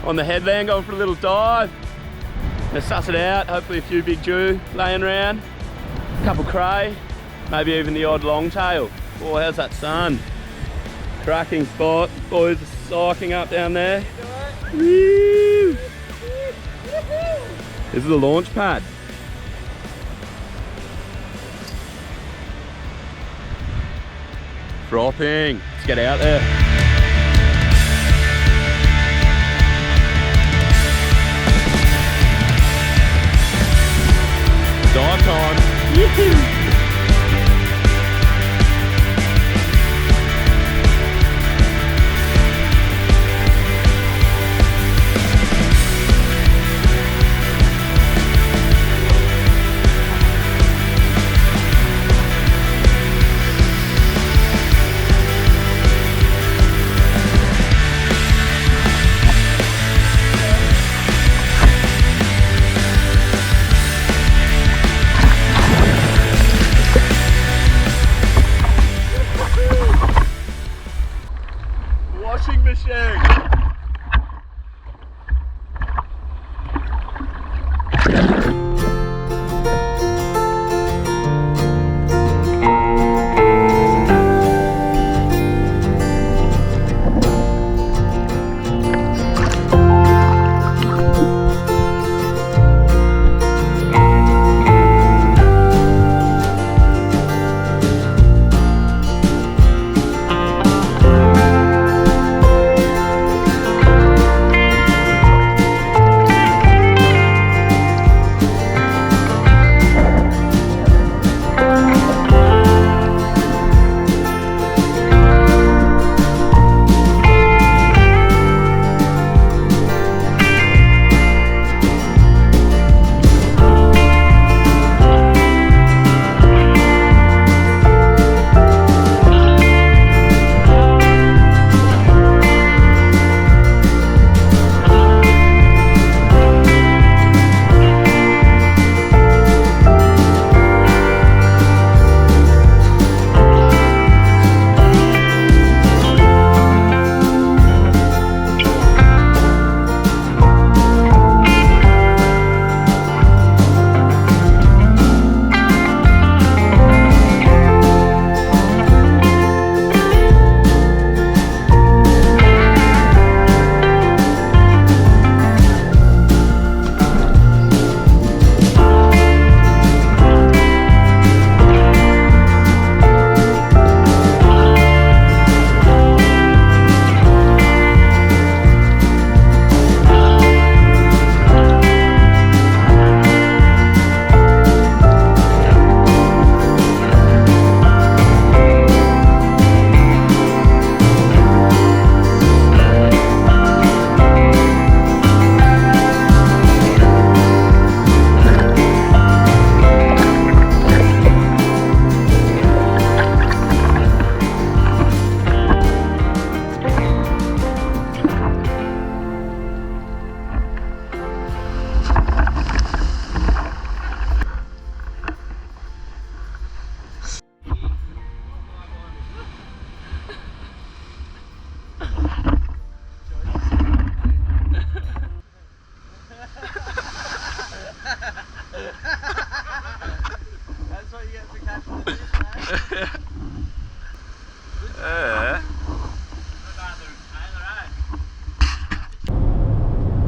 on the headland going for a little dive. Gonna suss it out, hopefully a few big Jew laying around, a couple cray, maybe even the odd longtail. Oh, how's that sun? Cracking spot. Boys are psyching up down there. Woo! This is the launch pad. Dropping. Let's get out there. Dive time. Yee-hoo. Washing machine.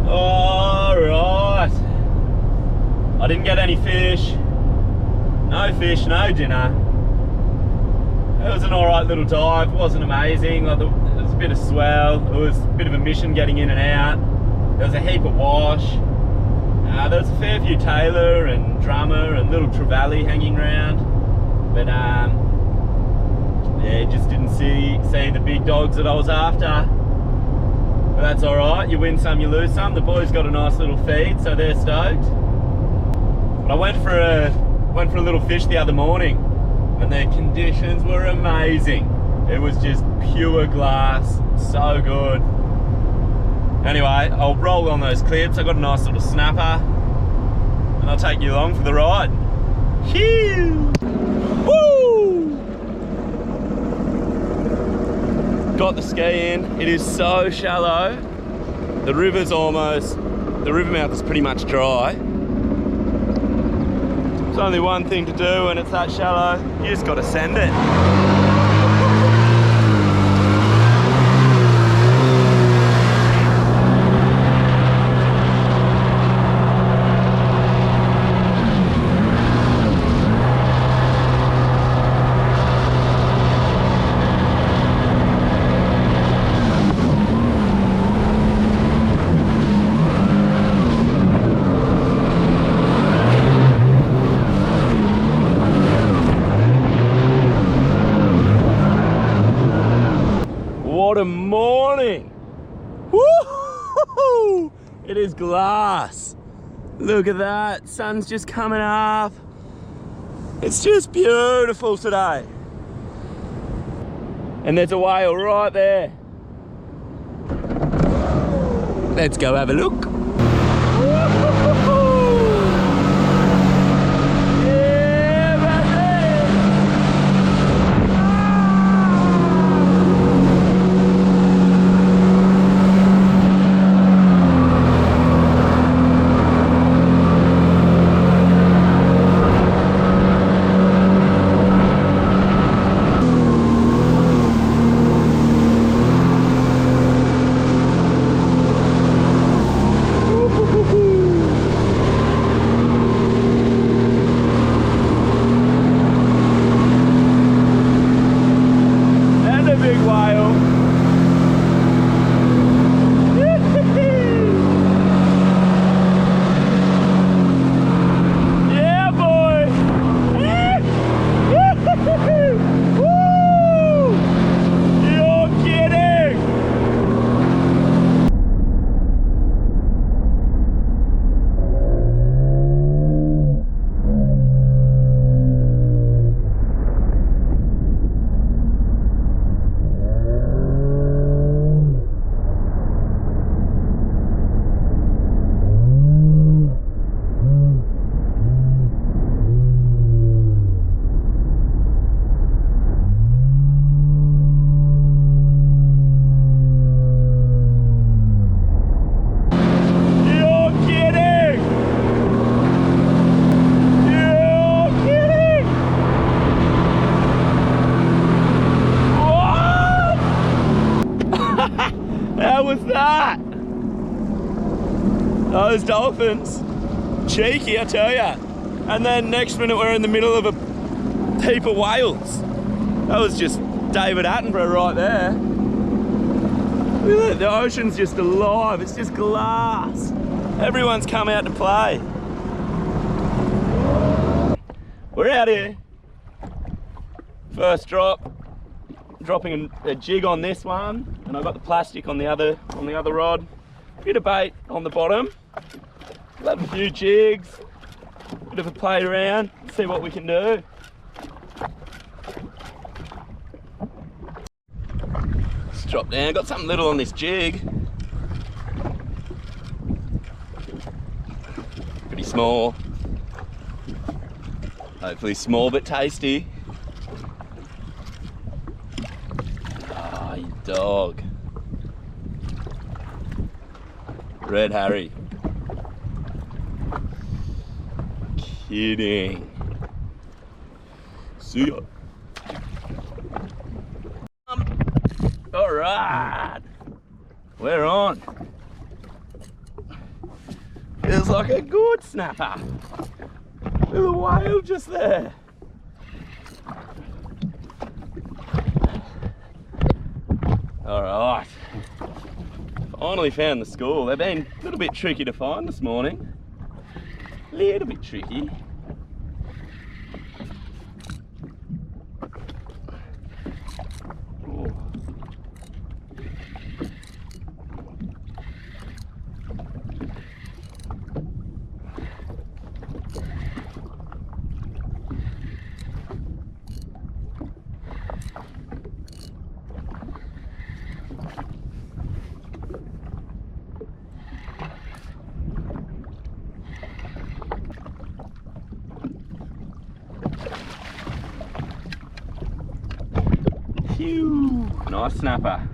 Alright. I didn't get any fish. No fish, no dinner. It was an alright little dive. It wasn't amazing. Like there was a bit of swell. It was a bit of a mission getting in and out. There was a heap of wash. There was a fair few tailor and drummer and little trevally hanging around. But yeah, just didn't see the big dogs that I was after. But that's alright, you win some, you lose some. The boys got a nice little feed, so they're stoked. But I went for a little fish the other morning, and the conditions were amazing. It was just pure glass, so good. Anyway, I'll roll on those clips. I got a nice little snapper, and I'll take you along for the ride. Phew! Woo! Got the ski in. It is so shallow The river mouth is pretty much dry. There's only one thing to do when it's that shallow. You just got to send it. What a morning! Woo! It is glass. Look at that, sun's just coming up. It's just beautiful today. And there's a whale right there. Let's go have a look. How was that? Those dolphins, cheeky I tell ya. And then next minute we're in the middle of a heap of whales. That was just David Attenborough right there. Look at that, the ocean's just alive, it's just glass. Everyone's come out to play. We're out here. First drop. Dropping a jig on this one, and I've got the plastic on the other rod. Bit of bait on the bottom. We'll have a few jigs, bit of a play around, see what we can do. Let's drop down. Got something little on this jig. Pretty small. Hopefully small but tasty. Dog. Red Harry. Kidding. See ya. All right. We're on. Feels like a good snapper. There's a whale just there. All right, finally found the school. They've been a little bit tricky to find this morning. A little bit tricky. Ooh. Phew, nice snapper.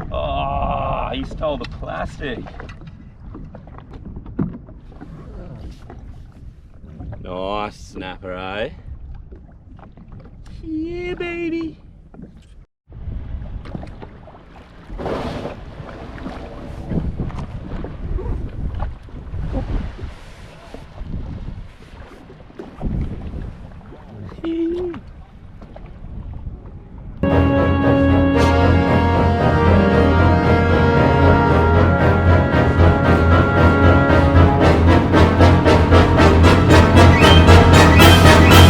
Oh, he stole the plastic. Nice snapper, eh? Yeah, baby.